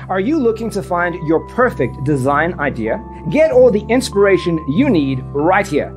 Are you looking to find your perfect design idea? Get all the inspiration you need right here.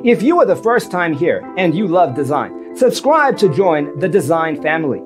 If you are the first time here and you love design, subscribe to join the design family.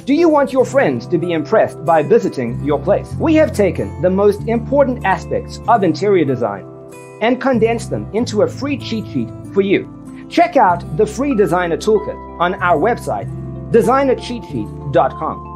Do you want your friends to be impressed by visiting your place? We have taken the most important aspects of interior design and condensed them into a free cheat sheet for you. Check out the free designer toolkit on our website, designercheatsheet.com.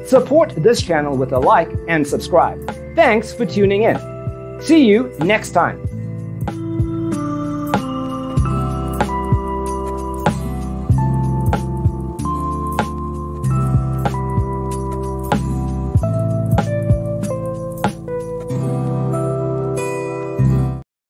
Support this channel with a like and subscribe. Thanks for tuning in. See you next time.